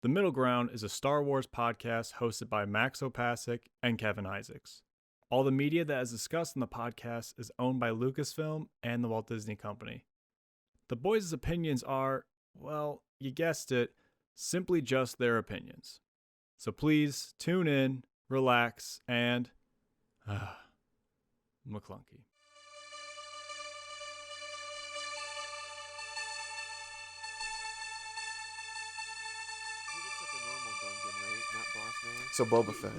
The Middle Ground is a Star Wars podcast hosted by Max Opasek and Kevin Isaacs. All the media that is discussed in the podcast is owned by Lucasfilm and the Walt Disney Company. The boys' opinions are, well, you guessed it, simply just their opinions. So please tune in, relax, and McClunky. So Boba Fett.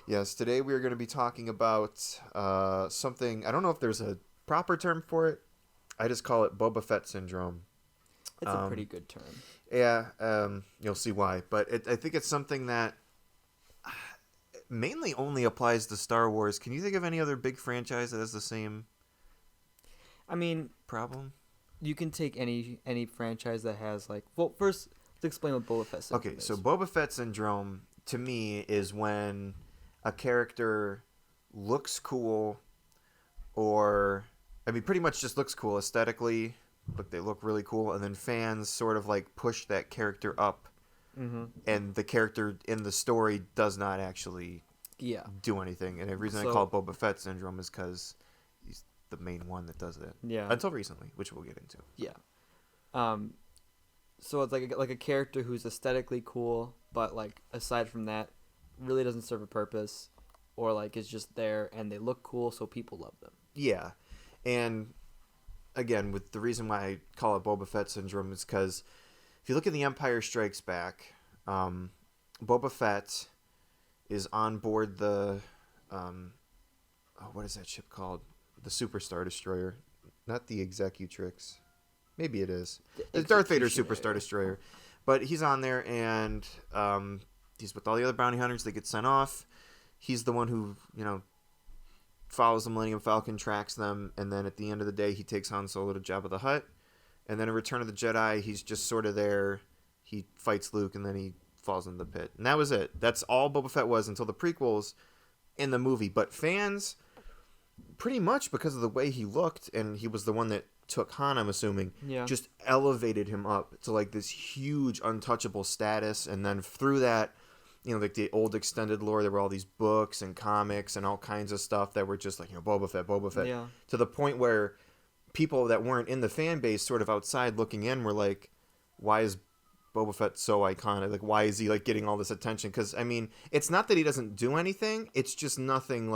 Yes, today we are going to be talking about something. I don't know if there's a proper term for it. I just call it Boba Fett Syndrome. It's a pretty good term. Yeah, you'll see why. But I think it's something that mainly only applies to Star Wars. Can you think of any other big franchise that has the same problem? You can take any franchise that has first let's explain what Boba Fett Syndrome is. So Boba Fett Syndrome to me is when a character looks cool, or pretty much just looks cool aesthetically. They look really cool, and then fans sort of push that character up, and the character in the story does not actually do anything. And the reason I call it Boba Fett Syndrome is because he's the main one that does it. Yeah. Until recently, which we'll get into. Yeah. So it's like a character who's aesthetically cool, but aside from that, really doesn't serve a purpose, or is just there and they look cool, so people love them. Yeah, and again, with the reason why I call it Boba Fett Syndrome is because if you look at The Empire Strikes Back, Boba Fett is on board the what is that ship called? The Superstar Destroyer, not the Executrix. Maybe it is. The Darth Vader Superstar Destroyer. But he's on there, and he's with all the other bounty hunters. They get sent off. He's the one who, follows the Millennium Falcon, tracks them, and then at the end of the day, he takes Han Solo to Jabba the Hutt. And then in Return of the Jedi, he's just sort of there. He fights Luke, and then he falls in the pit. And that was it. That's all Boba Fett was until the prequels in the movie. But fans, pretty much because of the way he looked, and he was the one that took Han, I'm assuming, just elevated him up to this huge untouchable status. And then through that, the old extended lore, there were all these books and comics and all kinds of stuff that were just Boba Fett, to the point where people that weren't in the fan base, sort of outside looking in, were like, why is Boba Fett so iconic? Why is he getting all this attention? Because it's not that he doesn't do anything, it's just nothing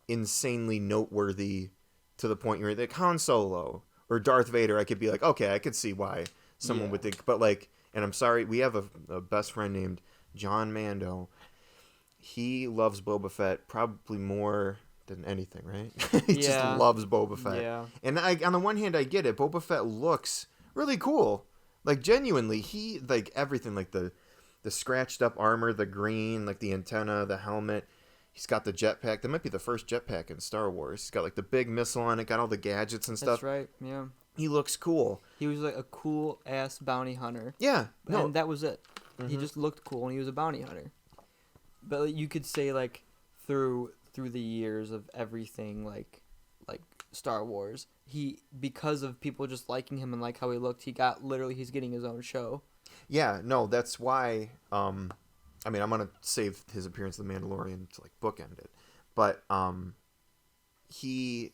insanely noteworthy to the point where Han Solo or Darth Vader, I could be okay, I could see why someone would think, but and I'm sorry, we have a best friend named John Mando. He loves Boba Fett probably more than anything, right? He just loves Boba Fett. Yeah. And on the one hand, I get it. Boba Fett looks really cool. Genuinely, he, everything, the scratched up armor, the green, the antenna, the helmet. He's got the jetpack. That might be the first jetpack in Star Wars. He's got, the big missile on it, got all the gadgets and stuff. That's right, yeah. He looks cool. He was, a cool-ass bounty hunter. Yeah. No. And that was it. He just looked cool, and he was a bounty hunter. But you could say through the years of everything like Star Wars, because of people just liking him and how he looked, he's getting his own show. Yeah, no, that's why. I'm gonna save his appearance in The Mandalorian to bookend it, but he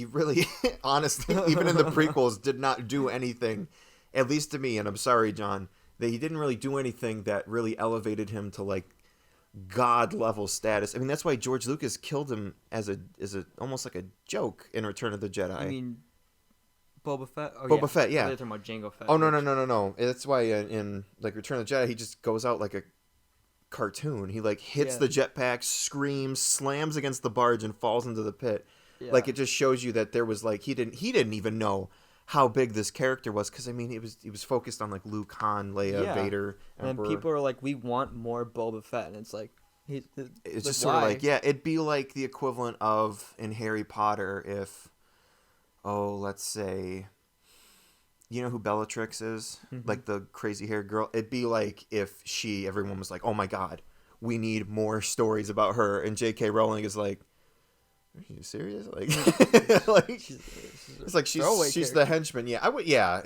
really, honestly, even in the prequels, did not do anything, at least to me. And I'm sorry, John, that he didn't really do anything that really elevated him to god level status. That's why George Lucas killed him as a almost like a joke in Return of the Jedi. I mean, Boba Fett? Oh, Boba Fett, yeah. They're talking about Jango Fett. Oh, no. That's why in Return of the Jedi, he just goes out like a cartoon. He hits the jetpack, screams, slams against the barge, and falls into the pit. Yeah. It just shows you that there was he didn't even know how big this character was, because he was focused on Luke, Han, Leia, Vader, Emperor. And people are we want more Boba Fett, and it's it's just sort of it'd be the equivalent of in Harry Potter if, let's say, you know who Bellatrix is? The crazy haired girl. It'd be if everyone was oh my god, we need more stories about her, and J.K. Rowling is are you serious? It's she's the henchman. Yeah, I would. Yeah,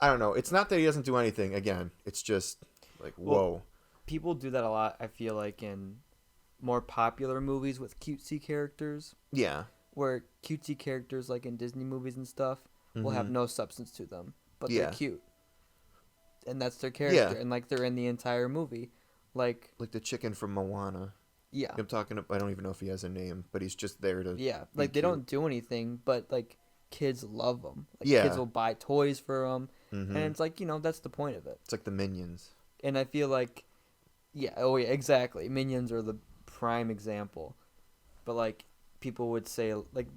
I don't know. It's not that he doesn't do anything. Again, it's just like, whoa. People do that a lot, I feel like, in more popular movies with cutesy characters. Yeah. Where cutesy characters, like in Disney movies and stuff, will have no substance to them, but they're cute. And that's their character. Yeah. And, like, they're in the entire movie. Like the chicken from Moana. Yeah. I'm talking about, I don't even know if he has a name, but he's just there to Yeah. Like, they don't do anything, but, like, kids love them. Like, Yeah. kids will buy toys for them. Mm-hmm. And it's like, that's the point of it. It's like the Minions. And I feel like, exactly. Minions are the prime example. But, like, people would say, like,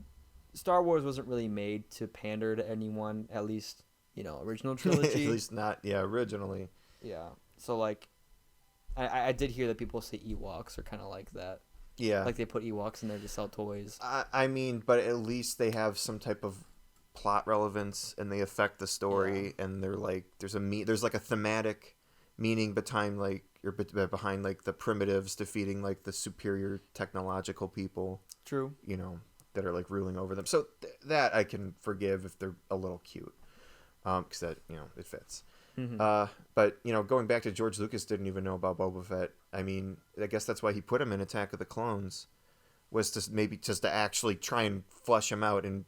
Star Wars wasn't really made to pander to anyone, at least, original trilogy. At least not, originally. Yeah. So, like, I did hear that people say Ewoks are kind of like that. Yeah. Like, they put Ewoks in there to sell toys. I mean, but at least they have some type of plot relevance, and they affect the story, and they're like, there's like a thematic meaning behind like the primitives defeating like the superior technological people. True. That are like ruling over them. So that I can forgive if they're a little cute, because that it fits. Mm-hmm. But going back to George Lucas didn't even know about Boba Fett. I mean, I guess that's why he put him in Attack of the Clones, was to actually try and flesh him out. And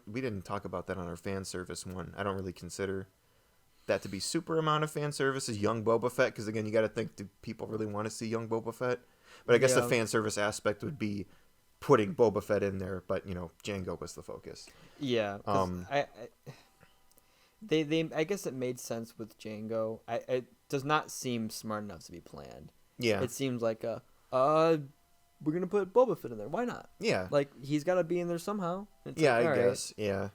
we didn't talk about that on our fan service one. I don't really consider that to be super amount of fan service is young Boba Fett, because again, you got to think, do people really want to see young Boba Fett? But I guess the fan service aspect would be putting Boba Fett in there, but Jango was the focus. Yeah. I guess it made sense with Jango. It does not seem smart enough to be planned. Yeah. It seems like we're gonna put Boba Fett in there. Why not? Yeah. Like, he's got to be in there somehow. It's I like, guess. Right. Yeah.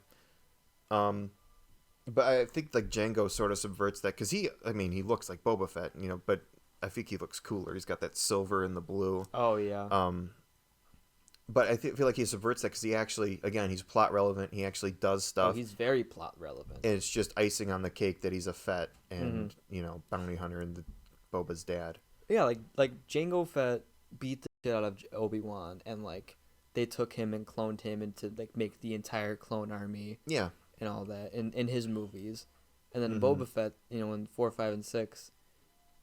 But I think like Jango sort of subverts that, because he looks like Boba Fett, but I think he looks cooler. He's got that silver and the blue. Oh yeah. But I feel like he subverts that because he actually, again, he's plot relevant. He actually does stuff. Oh, he's very plot relevant. And it's just icing on the cake that he's a Fett and bounty hunter and Boba's dad. Yeah, like Jango Fett beat the shit out of Obi-Wan, and like they took him and cloned him into like make the entire clone army. Yeah. And all that in his movies, and then Boba Fett, in 4, 5, and 6.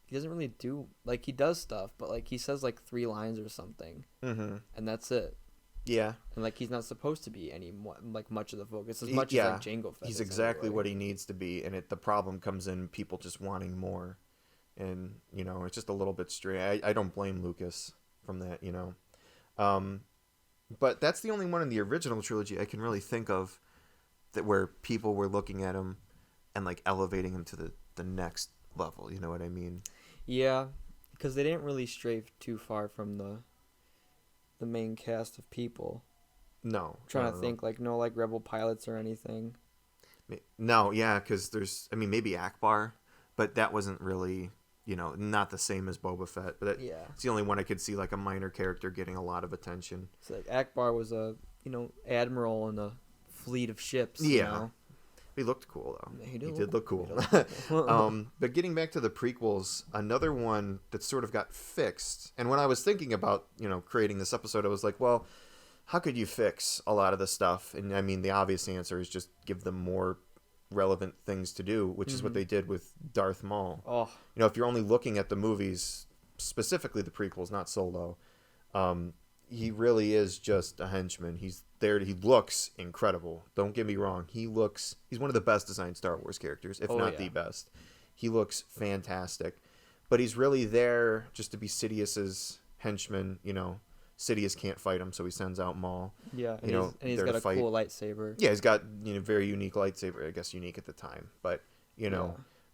He doesn't really do, like, he does stuff, but, like, he says, like, 3 lines or something. Mm-hmm. And that's it. Yeah. And, like, he's not supposed to be much of the focus, as much as, like, Jango Fett. He's exactly what he needs to be, and the problem comes in people just wanting more. And, it's just a little bit stray. I don't blame Lucas from that, But that's the only one in the original trilogy I can really think of that where people were looking at him and, like, elevating him to the next level, you know what I mean? Yeah, because they didn't really stray too far from the main cast of people. No. I'm trying to think, like, no, like, rebel pilots or anything. No, yeah, because there's, maybe Akbar, but that wasn't really, not the same as Boba Fett. But it's the only one I could see, like, a minor character getting a lot of attention. So, like, Akbar was a, admiral in a fleet of ships. Yeah. He looked cool, though. He did look cool. But getting back to the prequels, another one that sort of got fixed. And when I was thinking about, creating this episode, I was like, well, how could you fix a lot of the stuff? And the obvious answer is just give them more relevant things to do, which is what they did with Darth Maul. Oh. If you're only looking at the movies, specifically the prequels, not Solo, he really is just a henchman. He's there. He looks incredible. Don't get me wrong. He's one of the best designed Star Wars characters, if not the best. He looks fantastic. But he's really there just to be Sidious's henchman. Sidious can't fight him, so he sends out Maul. Yeah, and he's got a cool lightsaber. Yeah, he's got very unique lightsaber. I guess unique at the time, but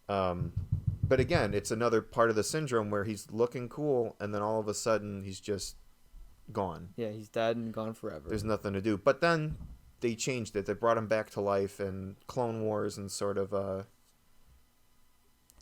but again, it's another part of the syndrome where he's looking cool, and then all of a sudden he's just gone. Yeah, he's dead and gone forever. There's nothing to do. But then they changed it. They brought him back to life in Clone Wars and sort of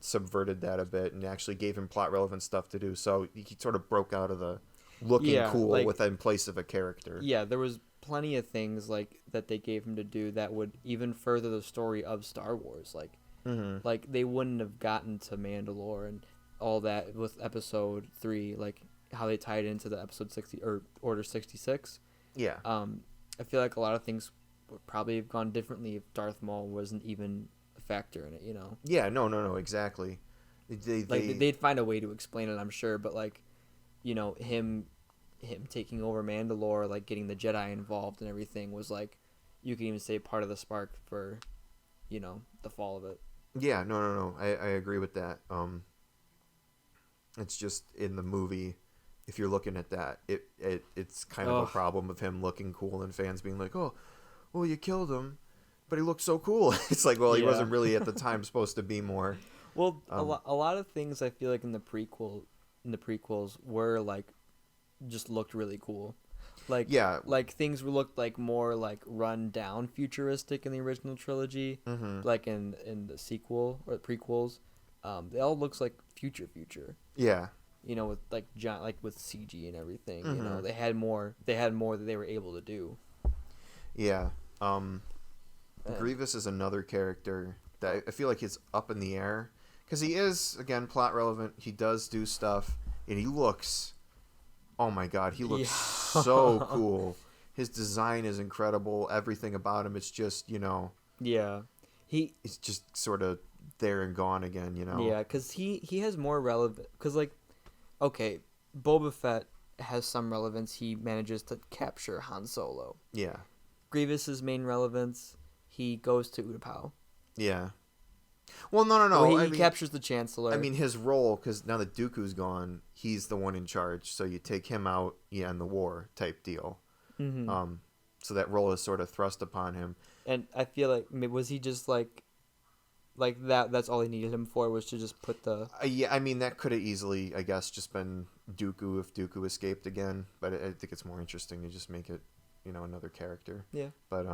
subverted that a bit and actually gave him plot relevant stuff to do. So he sort of broke out of the looking cool in place of a character. Yeah, there was plenty of things like that they gave him to do that would even further the story of Star Wars. Like they wouldn't have gotten to Mandalore and all that with Episode 3, like how they tied into the Episode 60 or Order 66. Yeah. I feel like a lot of things would probably have gone differently if Darth Maul wasn't even a factor in it, you know. Yeah, no, exactly. They'd find a way to explain it, I'm sure, but like, you know, him taking over Mandalore, like getting the Jedi involved and everything was like, you can even say part of the spark for, you know, the fall of it. Yeah, no. I agree with that. It's just in the movie, if you're looking at that, it's kind of a problem of him looking cool and fans being like, oh, well, you killed him, but he looked so cool. It's like, well, he wasn't really at the time supposed to be more. Well, a lot of things I feel like in the prequels were like just looked really cool. Like, yeah, like things looked like more like run down futuristic in the original trilogy, like in the sequel or prequels. It all looks like future. Yeah. You know, with like with CG and everything. You know, they had more that they were able to do. Yeah. Grievous is another character that I feel like is up in the air because he is, again, plot relevant. He does do stuff, and he looks. Oh my God, he looks so cool. His design is incredible. Everything about him, it's just, you know. Yeah, he's just sort of there and gone again, you know. Yeah, because he has more relevant. Because like, okay, Boba Fett has some relevance. He manages to capture Han Solo. Yeah. Grievous's main relevance, he goes to Utapau. Yeah. Well, no. Well, he captures the Chancellor. I mean, his role, because now that Dooku's gone, he's the one in charge. So you take him out, in the war type deal. Mm-hmm. So that role is sort of thrust upon him. And I feel like, was he just like that? That's all he needed him for, was to just put the. Yeah, I mean, that could have easily, I guess, just been Dooku if Dooku escaped again. But I think it's more interesting to just make it, another character. Yeah. But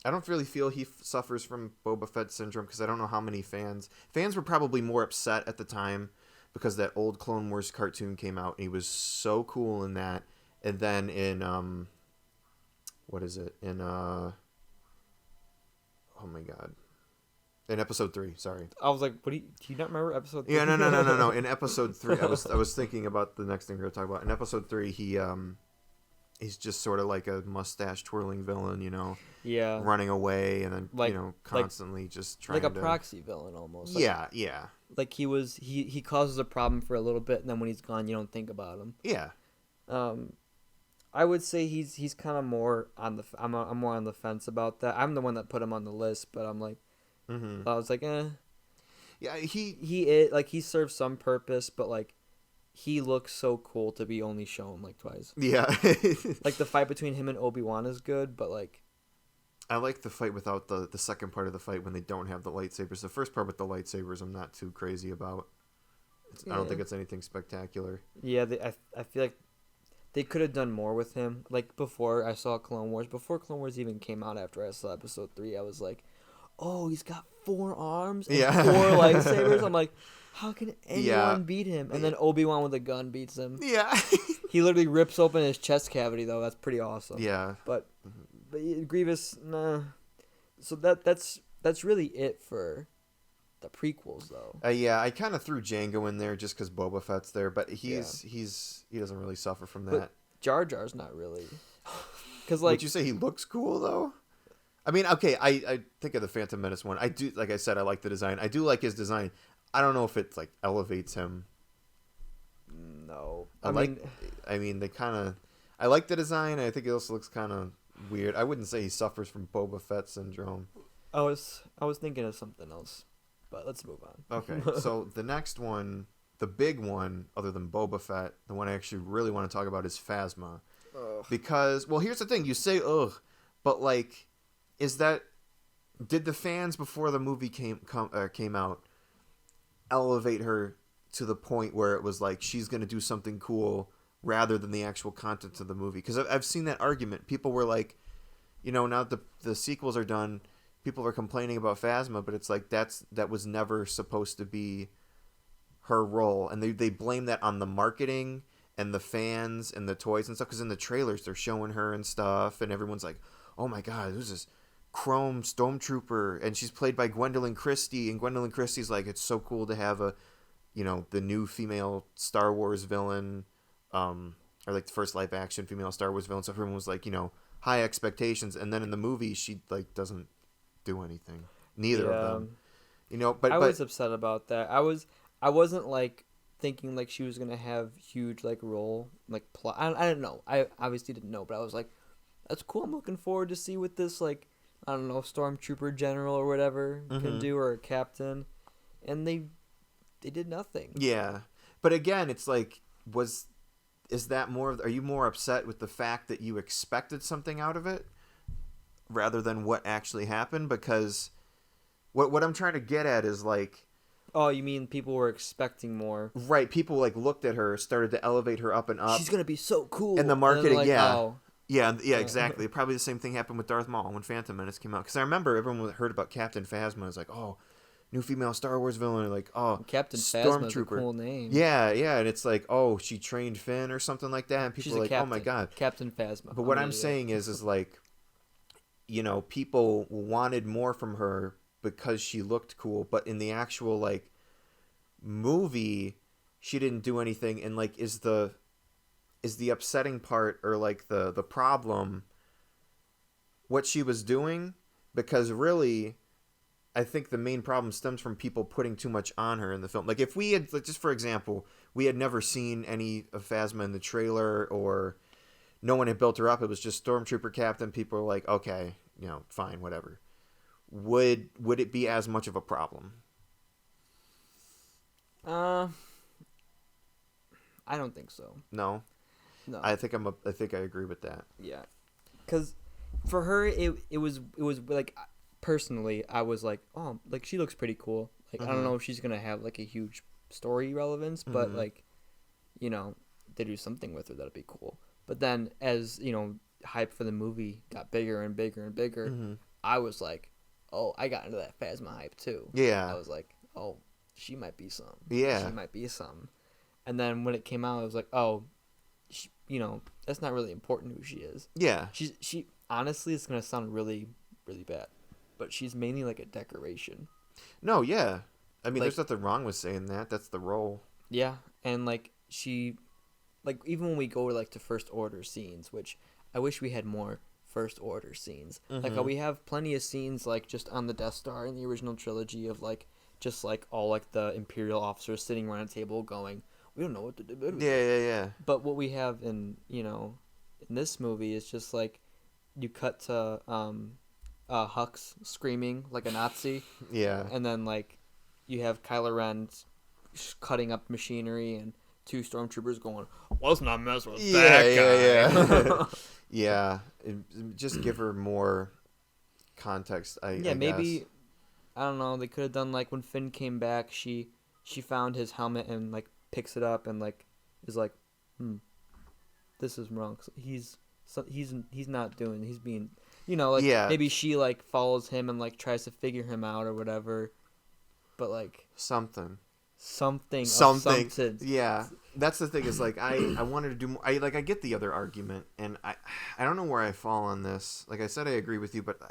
I don't really feel he suffers from Boba Fett syndrome because I don't know how many fans were probably more upset at the time because that old Clone Wars cartoon came out and he was so cool in that, and then in what is it in oh my God, in episode 3, sorry. I was like, do you not remember episode 3? Yeah, no. In episode 3, I was thinking about the next thing we're gonna talk about. In episode 3, he's just sort of like a mustache twirling villain, Yeah. running away and then constantly just trying like a proxy villain almost. Yeah. Like he causes a problem for a little bit, and then when he's gone, you don't think about him. Yeah. I would say he's kind of more on the I'm more on the fence about that. I'm the one that put him on the list, but I'm like, I was like, Yeah, he serves some purpose, but like, he looks so cool to be only shown like twice. Yeah. Like the fight between him and Obi-Wan is good, but like, I like the fight without the second part of the fight when they don't have the lightsabers. The first part with the lightsabers, I'm not too crazy about. I don't think it's anything spectacular. Yeah, I feel like they could have done more with him. Like before I saw Clone Wars, before Clone Wars even came out, after I saw episode 3, I was like, oh, he's got 4 arms and 4 lightsabers. I'm like, how can anyone beat him? And then Obi-Wan with a gun beats him. Yeah. He literally rips open his chest cavity, though. That's pretty awesome. Yeah. But Grievous, nah. So that's really it for the prequels, though. Yeah, I kind of threw Django in there just because Boba Fett's there, but he doesn't really suffer from that. But Jar Jar's not really. Because would you say he looks cool though? I mean, okay, I think of the Phantom Menace one. I do, like I said, I like the design. I do like his design. I don't know if it like elevates him. No, I mean, they kind of. I like the design. I think it also looks kind of weird. I wouldn't say he suffers from Boba Fett syndrome. I was thinking of something else, but let's move on. Okay, so the next one, the big one, other than Boba Fett, the one I actually really want to talk about is Phasma, because here's the thing: you say ugh, but like, did the fans before the movie came out elevate her to the point where it was like she's going to do something cool rather than the actual content of the movie? Because I've seen that argument. People were like, now the sequels are done, people are complaining about Phasma, but it's like that was never supposed to be her role, and they blame that on the marketing and the fans and the toys and stuff, because in the trailers they're showing her and stuff, and everyone's like, oh my God, who's this Chrome Stormtrooper, and she's played by Gwendolyn Christie, and Gwendolyn Christie's like, it's so cool to have the new female Star Wars villain, or like the first live action female Star Wars villain. So everyone was like, high expectations, and then in the movie she like doesn't do anything. Neither of them. But I was upset about that. I wasn't like thinking like she was gonna have huge like role like plot. I didn't know. I obviously didn't know, but I was like, that's cool. I'm looking forward to see what this like, I don't know, stormtrooper general or whatever can do, or a captain, and they did nothing. Yeah, but again, it's like, is that more? Are you more upset with the fact that you expected something out of it, rather than what actually happened? Because what I'm trying to get at is like, oh, you mean people were expecting more? Right, people like looked at her, started to elevate her up and up. She's gonna be so cool. And the marketing, like, yeah. Oh. Yeah, exactly. Probably the same thing happened with Darth Maul when Phantom Menace came out. Because I remember everyone heard about Captain Phasma. It was like, oh, new female Star Wars villain. Like, oh, Captain Phasma is a cool name. Yeah, and it's like, oh, she trained Finn or something like that. And people are like, captain. Oh my god, Captain Phasma. But what I'm saying is like, people wanted more from her because she looked cool. But in the actual like movie, she didn't do anything. And like, is the upsetting part, or like the problem, what she was doing? Because really, I think the main problem stems from people putting too much on her in the film. Like, if we had, like, just for example, we had never seen any of Phasma in the trailer, or no one had built her up, it was just Stormtrooper Captain, people were like, okay, fine, whatever. Would it be as much of a problem? I don't think so. No. I think I agree with that. Yeah, because for her, it was like, personally, I was like, oh, like, she looks pretty cool. Like, I don't know if she's gonna have like a huge story relevance, but like, they do something with her that'd be cool. But then, as hype for the movie got bigger and bigger and bigger, I was like, oh, I got into that Phasma hype too. Yeah, I was like, oh, she might be some. Yeah, she might be some. And then when it came out, I was like, oh, that's not really important who she is. Yeah. She honestly, it's gonna sound really, really bad, but she's mainly like a decoration. No, yeah. I mean, there's nothing wrong with saying that. That's the role. Yeah, and like she, like, even when we go like to First Order scenes, which I wish we had more First Order scenes. Like, how we have plenty of scenes like just on the Death Star in the original trilogy of like just like all like the Imperial officers sitting around a table going, we don't know what to do. Yeah. But what we have in in this movie is just like, you cut to Hux screaming like a Nazi. Yeah. And then like you have Kylo Ren cutting up machinery and two stormtroopers going, let's not mess with that guy. Yeah. Just give her more context. I maybe guess. I don't know. They could have done like when Finn came back, she found his helmet and like picks it up and like is like, this is wrong. He's not doing. He's being, maybe she like follows him and like tries to figure him out or whatever. But like something. Yeah, that's the thing. Is like I wanted to do more. I get the other argument, and I don't know where I fall on this. Like I said, I agree with you, but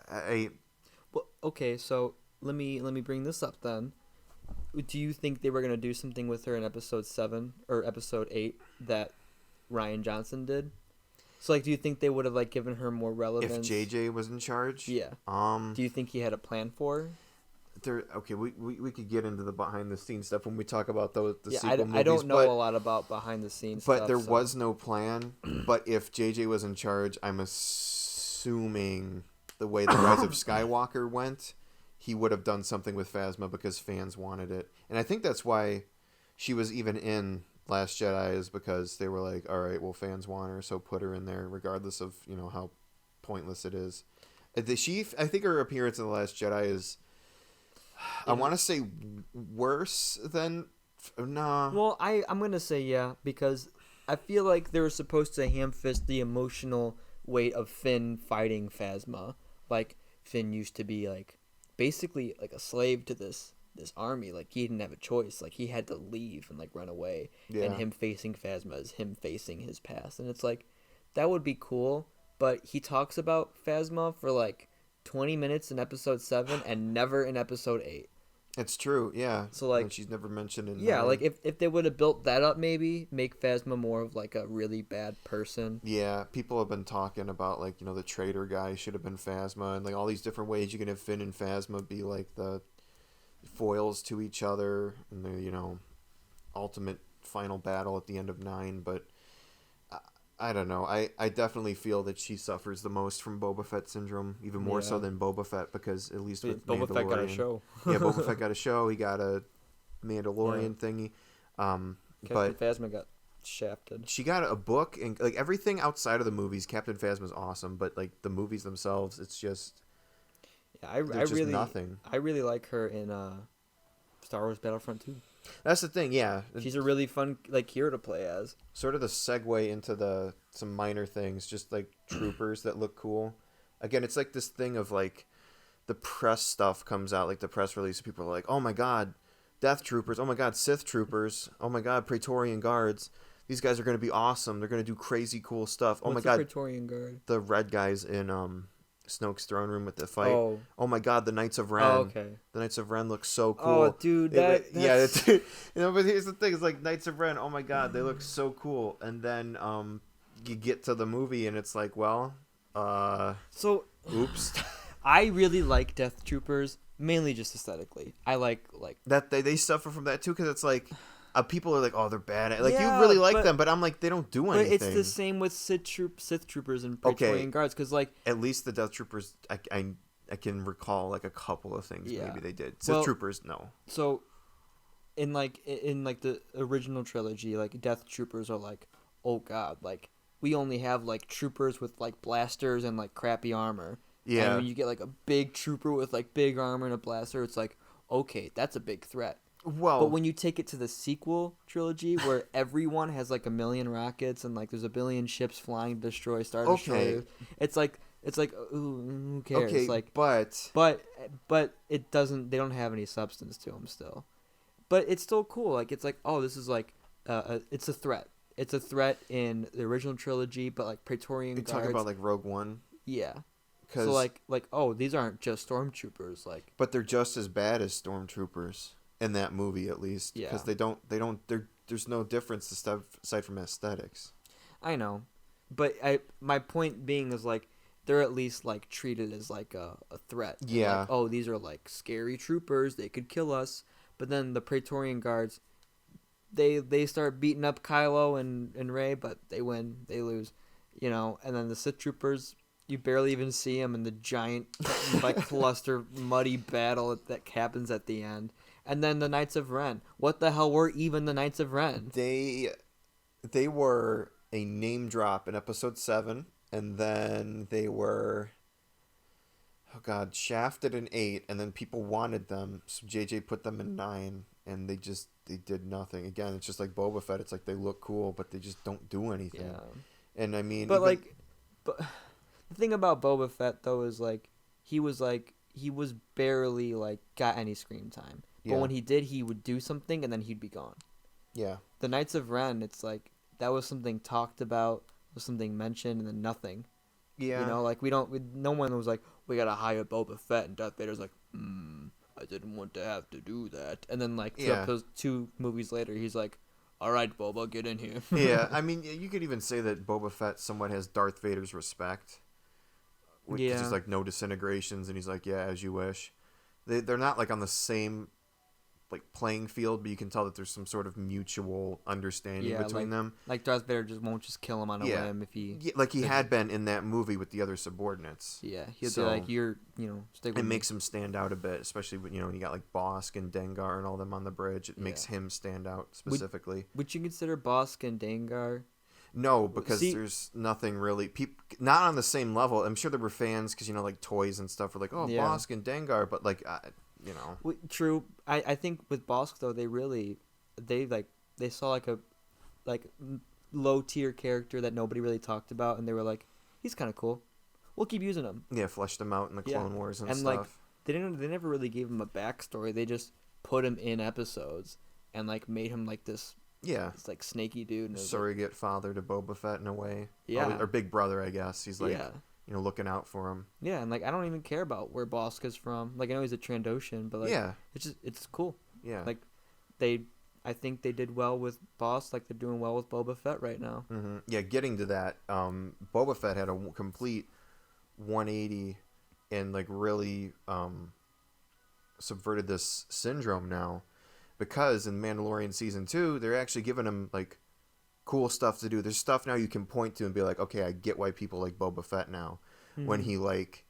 Well, okay, so let me bring this up then. Do you think they were gonna do something with her in episode 7 or episode 8 that Rian Johnson did? So like, do you think they would have like given her more relevance if JJ was in charge? Yeah. Do you think he had a plan for her? Okay, we could get into the behind the scenes stuff when we talk about the sequel movies. I don't know a lot about behind the scenes but stuff. But there was no plan. But if JJ was in charge, I'm assuming the way the Rise of Skywalker went, he would have done something with Phasma because fans wanted it. And I think that's why she was even in Last Jedi, is because they were like, all right, well, fans want her, so put her in there regardless of, how pointless it is. I think her appearance in The Last Jedi is, I want to say, worse than... Nah. Well, I'm going to say yeah, because I feel like they were supposed to ham-fist the emotional weight of Finn fighting Phasma. Like, Finn used to be, like, basically, like, a slave to this army. Like, he didn't have a choice. Like, he had to leave and, like, run away. Yeah. And him facing Phasma is him facing his past. And it's like, that would be cool, but he talks about Phasma for, like, 20 minutes in episode 7 and never in episode 8. It's true, yeah. So like, and she's never mentioned in like if they would have built that up, maybe make Phasma more of like a really bad person. Yeah, people have been talking about like, the traitor guy should have been Phasma, and like all these different ways you can have Finn and Phasma be like the foils to each other and the ultimate final battle at the end of 9. But I don't know. I definitely feel that she suffers the most from Boba Fett syndrome, even more so than Boba Fett, because at least with Boba Mandalorian, Fett got a show. Yeah, Boba Fett got a show. He got a Mandalorian thingy. Captain Phasma got shafted. She got a book, and like everything outside of the movies, Captain Phasma's awesome, but like the movies themselves, it's just I really nothing. I really like her in Star Wars Battlefront 2. That's the thing, yeah. She's a really fun hero to play as. Sort of the segue into some minor things, just like troopers that look cool. Again, it's like this thing of like the press stuff comes out, like the press release. People are like, "Oh my God, Death Troopers! Oh my God, Sith Troopers! Oh my God, Praetorian Guards! These guys are going to be awesome. They're going to do crazy cool stuff. Oh What's my God, Praetorian Guard? The red guys in Snoke's throne room with the fight. Oh my God, the Knights of Ren. Oh, okay. The Knights of Ren look so cool. Oh, dude, that's... but here's the thing: it's like Knights of Ren. Oh my God, they look so cool. And then you get to the movie, and it's like, well, oops. I really like Death Troopers, mainly just aesthetically. I like that they suffer from that too, because it's like. People are like, oh, they're bad. Like, you really like them, but I'm like, they don't do anything. But it's the same with Sith Troopers and Praetorian Guards, because like at least the Death Troopers, I can recall like a couple of things maybe they did. Sith Troopers, no. So, in the original trilogy, like Death Troopers are like, oh God, like we only have like troopers with like blasters and like crappy armor. Yeah. And when you get like a big trooper with like big armor and a blaster, it's like, okay, that's a big threat. Well, but when you take it to the sequel trilogy, where everyone has like 1 million rockets and like there's 1 billion ships flying to destroy Star Destroyers, it's like ooh, who cares? Okay, like, but it doesn't. They don't have any substance to them still, but it's still cool. Like it's like, oh, this is like it's a threat. It's a threat in the original trilogy, but like Praetorian Guards. You talk about like Rogue One. Yeah. So like oh, these aren't just stormtroopers, like. But they're just as bad as stormtroopers. In that movie, at least, because there's no difference aside from aesthetics. I know, but my point being is like they're at least like treated as like a threat. Yeah. Like, oh, these are like scary troopers. They could kill us. But then the Praetorian Guards, they start beating up Kylo and Rey, but they win. They lose, And then the Sith Troopers, you barely even see them in the giant like cluster muddy battle that happens at the end. And then the Knights of Ren. What the hell were even the Knights of Ren? They were a name drop in episode 7, and then they were, oh God, shafted in 8, and then people wanted them, so JJ put them in 9, and they did nothing. Again, it's just like Boba Fett. It's like they look cool, but they just don't do anything. Yeah. And I mean, but the thing about Boba Fett though is like he was barely like got any screen time. But when he did, he would do something, and then he'd be gone. Yeah. The Knights of Ren, it's like, that was something talked about, was something mentioned, and then nothing. Yeah. Like, no one was like, we gotta hire Boba Fett, and Darth Vader's like, I didn't want to have to do that. And then, like, those 2 movies later, he's like, all right, Boba, get in here. Yeah, I mean, you could even say that Boba Fett somewhat has Darth Vader's respect. Because he's like, no disintegrations, and he's like, yeah, as you wish. They're not, like, on the same... like playing field, but you can tell that there's some sort of mutual understanding between them. Like Darth Vader won't just kill him on a whim if he... Yeah, like he had been in that movie with the other subordinates. Yeah, he'll be like, stick with it me. makes him stand out a bit, especially when, when you got like Bosk and Dengar and all them on the bridge. It makes him stand out specifically. Would you consider Bosk and Dengar? No, because there's nothing really... not on the same level. I'm sure there were fans, because, like toys and stuff were like, oh, Bosk and Dengar, but like... True. I think with Bosk though, they saw like a low tier character that nobody really talked about, and they were like, he's kind of cool. We'll keep using him. Yeah, fleshed him out in the Clone Wars and stuff. Like they never really gave him a backstory. They just put him in episodes and like made him like this. Yeah. This like snaky dude. And surrogate father to Boba Fett in a way. Yeah. Or big brother, I guess. He's like. Yeah. Looking out for him. Yeah, and like I don't even care about where Bosk is from. Like I know he's a Trandoshan, but like it's cool. Yeah. Like I think they did well with Bosk. Like they're doing well with Boba Fett right now. Mm-hmm. Yeah, getting to that, Boba Fett had a complete 180 and like really subverted this syndrome now, because in Mandalorian season 2 they're actually giving him like cool stuff to do. There's stuff now you can point to and be like, okay, I get why people like Boba Fett now. When he like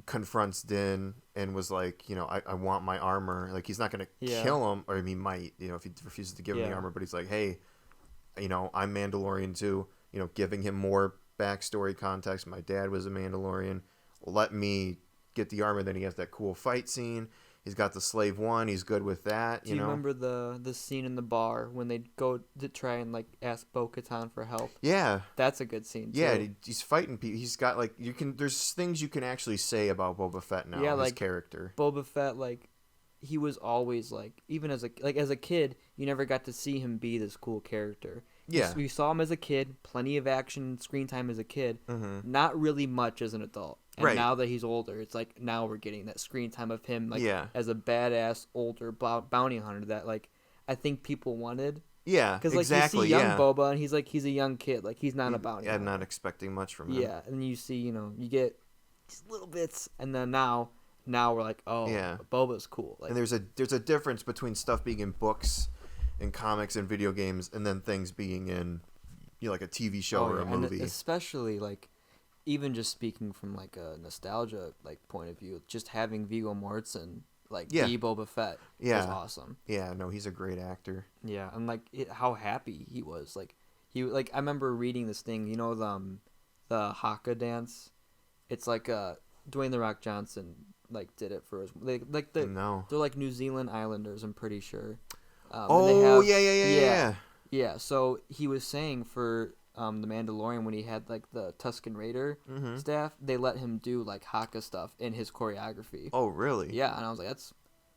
confronts Din and was like, you know, I want my armor. Like, he's not gonna kill him, or he might, you know, if he refuses to give him the armor. But he's like, hey, you know, I'm Mandalorian too. You know, giving him more backstory context. My dad was a Mandalorian. Let me get the armor. Then he has that cool fight scene. He's got the Slave One. He's good with that. Do you remember the scene in the bar when they go to try and like ask Bo-Katan for help? Yeah, that's a good scene too. Yeah, he's fighting people. He's got like there's things you can actually say about Boba Fett now. Yeah, his like character. Boba Fett, like he was always like, even as a kid, you never got to see him be this cool character. Yeah, you saw him as a kid, plenty of action, screen time as a kid, not really much as an adult. And now that he's older, it's like now we're getting that screen time of him like as a badass older bounty hunter that like I think people wanted. Yeah, because like you see young Boba and he's a young kid, like he's not a bounty hunter. I'm not expecting much from him. Yeah, and you see, you get these little bits, and then now we're like, oh, Boba's cool. Like, and there's a difference between stuff being in books and comics and video games, and then things being in, you know, like a TV show or a movie. And especially like, even just speaking from like a nostalgia like point of view, just having Viggo Mortensen like be Boba Fett was awesome. Yeah, no, he's a great actor. Yeah, and like how happy he was. Like I remember reading this thing. You know the Haka dance. It's like Dwayne the Rock Johnson like did it for his they're like New Zealand Islanders. I'm pretty sure. Yeah. So he was saying for the Mandalorian, when he had like the Tusken Raider staff, they let him do like Haka stuff in his choreography. Oh, really? Yeah, and I was like,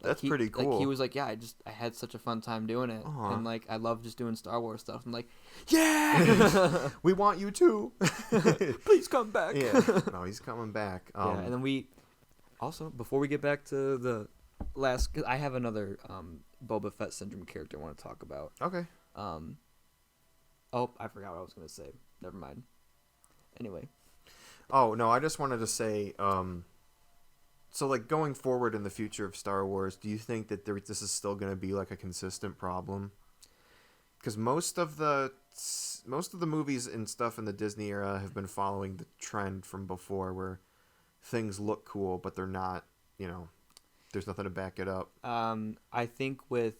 that's pretty cool. Like, he was like, yeah, I had such a fun time doing it, and like I love just doing Star Wars stuff. I'm like, yeah, we want you too. Please come back. Yeah, no, he's coming back. And then we also, before we get back to the last, cause I have another Boba Fett Syndrome character I want to talk about. Okay. Oh, I forgot what I was going to say. Never mind. Anyway. Oh, no, I just wanted to say, so, like, going forward in the future of Star Wars, do you think that this is still going to be, like, a consistent problem? Because most of the movies and stuff in the Disney era have been following the trend from before, where things look cool, but they're not, you know, there's nothing to back it up. I think with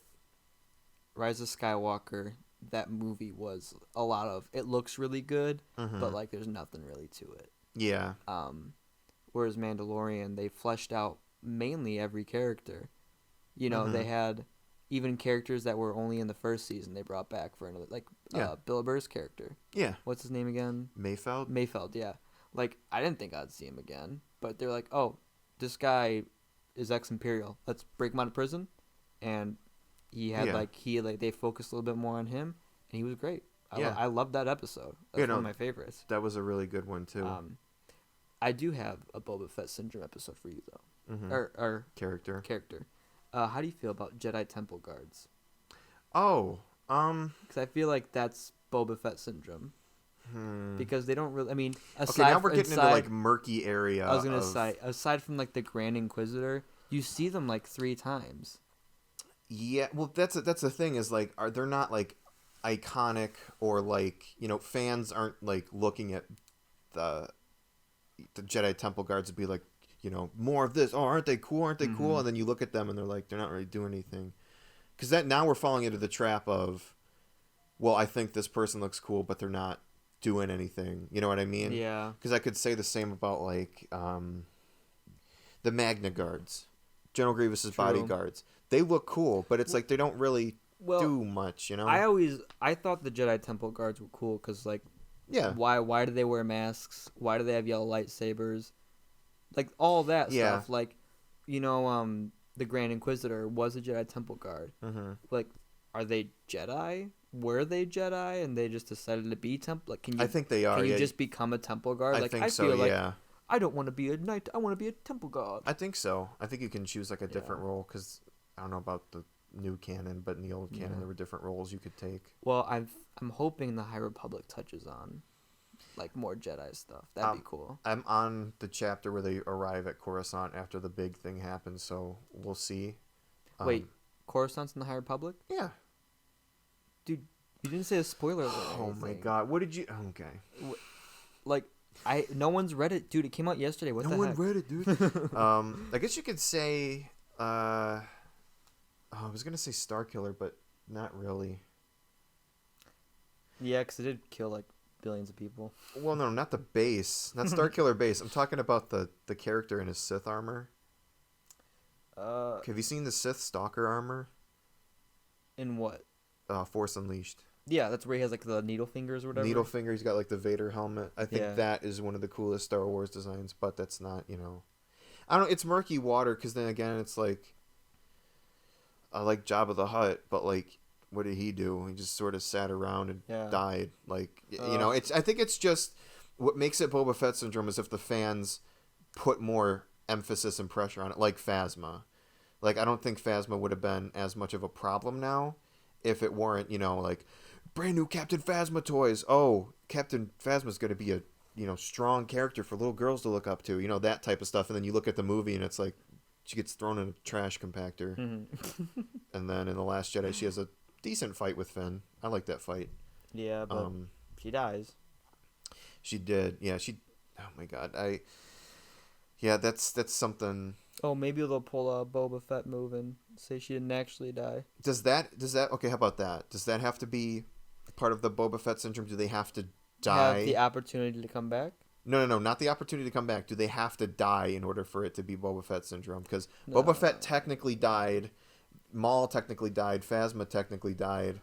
Rise of Skywalker, that movie was a lot of, it looks really good, but like there's nothing really to it. Yeah. Whereas Mandalorian, they fleshed out mainly every character. You know, they had even characters that were only in the first season they brought back for another, like Bill Burr's character. Yeah. What's his name again? Mayfeld, yeah. Like, I didn't think I'd see him again, but they're like, oh, this guy is ex-Imperial. Let's break him out of prison. And he had they focused a little bit more on him, and he was great. I loved that episode. That's one of my favorites. That was a really good one too. I do have a Boba Fett Syndrome episode for you though. Or character. How do you feel about Jedi Temple Guards? Because I feel like that's Boba Fett Syndrome. Because they don't really. I mean, now we're getting into like murky area. I was gonna say, aside from like the Grand Inquisitor, you see them like 3 times. Yeah, well, that's the thing is like, they're not like iconic, or like, you know, fans aren't like looking at the Jedi Temple Guards to be like, you know, more of this. Oh, aren't they cool? Aren't they cool? And then you look at them and they're like, they're not really doing anything. Because now we're falling into the trap of, well, I think this person looks cool, but they're not doing anything. You know what I mean? Yeah. Because I could say the same about like the Magna Guards, General Grievous's bodyguards. They look cool, but it's like they don't really do much, you know? I thought the Jedi Temple Guards were cool because, like, yeah, why do they wear masks? Why do they have yellow lightsabers? Like, all that stuff. Like, you know, the Grand Inquisitor was a Jedi Temple Guard. Like, are they Jedi? Were they Jedi and they just decided to be Temple? Like, I think they are. Can you just become a Temple Guard? I like, think I so, feel like I don't want to be a knight. I want to be a Temple Guard. I think so. I think you can choose like a different role, because I don't know about the new canon, but in the old canon there were different roles you could take. Well, I'm hoping the High Republic touches on like more Jedi stuff. That'd be cool. I'm on the chapter where they arrive at Coruscant after the big thing happens, so we'll see. Wait, Coruscant's in the High Republic? Yeah. Dude, you didn't say a spoiler alert. Oh my god, what did you? Okay. Like, no one's read it, dude. It came out yesterday. What the heck? No one read it, dude. I guess you could say. I was gonna say Starkiller, but not really. Yeah, because it did kill like billions of people. Well, no, not the base, not Starkiller base. I'm talking about the character in his Sith armor. Have you seen the Sith Stalker armor? In what? Force Unleashed. Yeah, that's where he has like the needle fingers or whatever. Needle finger. He's got like the Vader helmet. I think that is one of the coolest Star Wars designs, but that's not, I don't. It's murky water because then again, it's like, I like Jabba the Hutt, but like, what did he do? He just sort of sat around and died. Like, it's. I think it's just what makes it Boba Fett syndrome is if the fans put more emphasis and pressure on it, like Phasma. Like, I don't think Phasma would have been as much of a problem now if it weren't, like, brand new Captain Phasma toys. Oh, Captain Phasma's going to be a, strong character for little girls to look up to, that type of stuff. And then you look at the movie and it's like she gets thrown in a trash compactor. Mm-hmm. And then in The Last Jedi, she has a decent fight with Finn. I like that fight. Yeah, but she dies. She did. Yeah, oh my God. Yeah, that's something. Oh, maybe they'll pull a Boba Fett move and say she didn't actually die. Does that okay, how about that? Does that have to be part of the Boba Fett syndrome? Do they have to die? Have the opportunity to come back? No, not the opportunity to come back. Do they have to die in order for it to be Boba Fett syndrome? Because Boba Fett technically died, Maul technically died, Phasma technically died,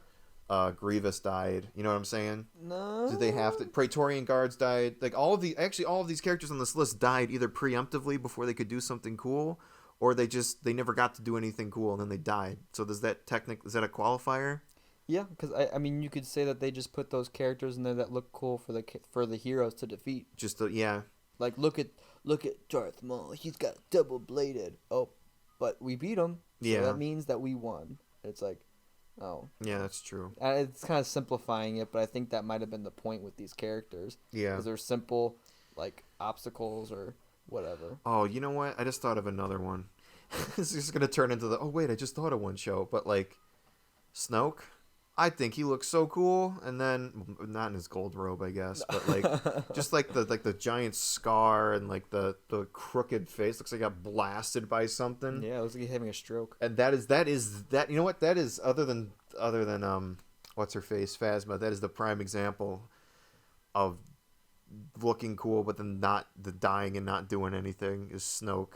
Grievous died. You know what I'm saying? No. Do they have to? Praetorian Guards died. Like all of these characters on this list died either preemptively before they could do something cool, or they never got to do anything cool and then they died. So is that a qualifier? Yeah, because I mean, you could say that they just put those characters in there that look cool for the heroes to defeat. Like look at Darth Maul. He's got double bladed. Oh, but we beat him. So that means that we won. It's like, oh. Yeah, that's true. It's kind of simplifying it, but I think that might have been the point with these characters. Yeah. Because they're simple, like obstacles or whatever. Oh, you know what? I just thought of another one. This is gonna turn into oh wait, I just thought of one show, but like Snoke. I think he looks so cool, and then not in his gold robe, I guess, but like just like the giant scar and like the crooked face looks like he got blasted by something. Yeah, it looks like he's having a stroke. And that is you know what that is other than what's her face, Phasma. That is the prime example of looking cool, but then not the dying and not doing anything is Snoke.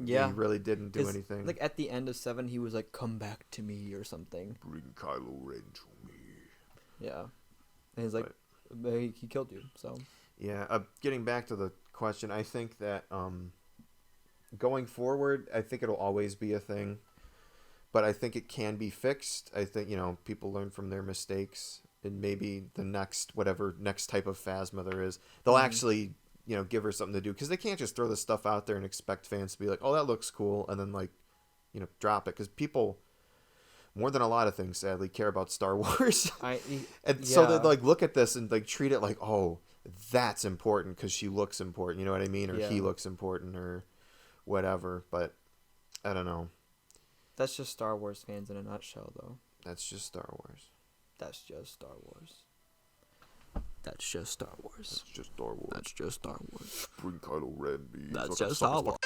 Yeah, he really didn't do anything. Like at the end of 7, he was like, "Come back to me" or something. Bring Kylo Ren to me. Yeah, and he's like, he killed you. So yeah, getting back to the question, I think that going forward, I think it'll always be a thing, but I think it can be fixed. I think people learn from their mistakes, and maybe the next type of Phasma there is, they'll actually give her something to do, because they can't just throw this stuff out there and expect fans to be like, oh, that looks cool, and then drop it, because people, more than a lot of things, sadly, care about Star Wars. So they look at this and treat it like, oh, that's important because she looks important, you know what I mean, or he looks important or whatever. But I don't know. That's just Star Wars fans in a nutshell, though. That's just Star Wars. That's just Star Wars. That's just Star Wars. That's just Star Wars. That's just Star Wars. Bring Kylo Ren. That's just Star Wars.